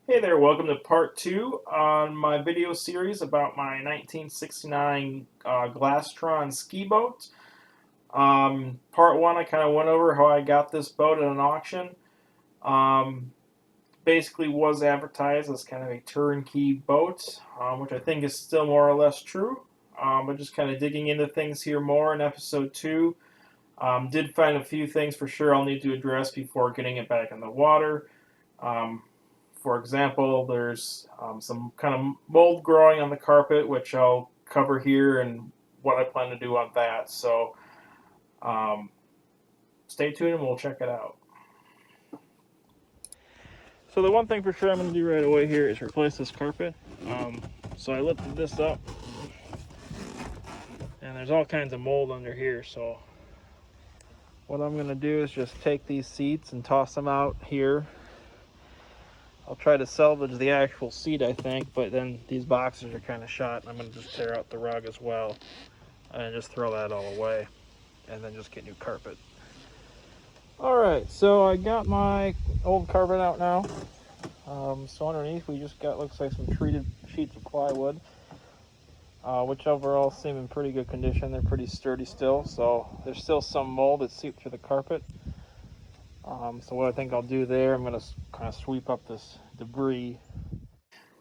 Hey there, welcome to part 2 on my video series about my 1969 Glastron ski boat. Part 1 I kind of went over how I got this boat at an auction. Um, Basically was advertised as kind of a turnkey boat, which I think is still more or less true. But just kind of digging into things here more in episode 2. Did find a few things for sure I'll need to address before getting it back in the water. Um, for example, there's some kind of mold growing on the carpet, which I'll cover here and what I plan to do on that. So um, stay tuned and we'll check it out. So the one thing for sure I'm going to do right away here is replace this carpet. So I lifted this up and there's all kinds of mold under here. So what I'm going to do is just take these seats and toss them out here. I'll try to salvage the actual seat, I think, but then these boxes are kind of shot, and I'm going to just tear out the rug as well and just throw that all away and then just get new carpet. Alright, so I got my old carpet out now. So underneath we just got, looks like some treated sheets of plywood, which overall seem in pretty good condition. They're pretty sturdy still, so there's still some mold that seeped through the carpet. So what I think I'll do there, I'm going to kind of sweep up this debris.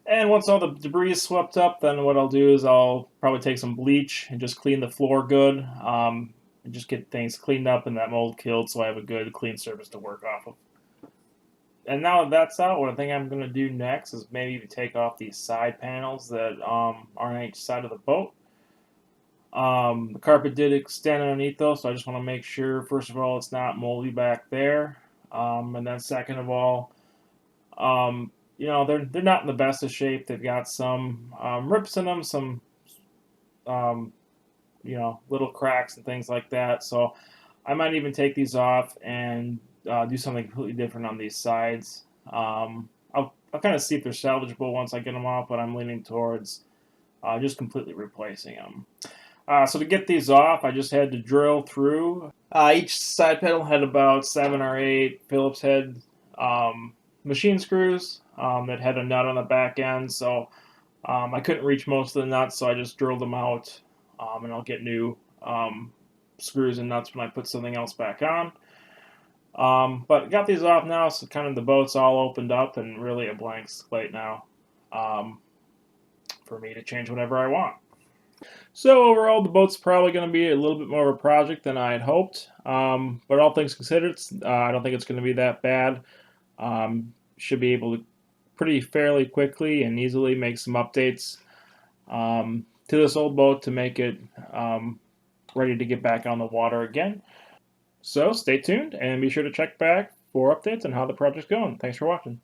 And once all the debris is swept up, then what I'll do is I'll probably take some bleach and just clean the floor good, and just get things cleaned up and that mold killed so I have a good clean surface to work off of. And now that that's out, what I think I'm going to do next is maybe even take off these side panels that are on each side of the boat. The carpet did extend underneath though, so I just want to make sure, first of all, it's not moldy back there. And then second of all, they're not in the best of shape. They've got some rips in them, some um, little cracks and things like that. So I might even take these off and do something completely different on these sides. I'll kind of see if they're salvageable once I get them off, but I'm leaning towards just completely replacing them. So to get these off, I just had to drill through. Each side panel had about 7 or 8 Phillips head machine screws that had a nut on the back end. So I couldn't reach most of the nuts, so I just drilled them out, and I'll get new screws and nuts when I put something else back on. But got these off now, so kind of the boat's all opened up and really a blank slate now for me to change whenever I want. So overall, the boat's probably going to be a little bit more of a project than I had hoped. But all things considered, I don't think it's going to be that bad. Should be able to pretty fairly quickly and easily make some updates to this old boat to make it ready to get back on the water again. So stay tuned and be sure to check back for updates on how the project's going. Thanks for watching.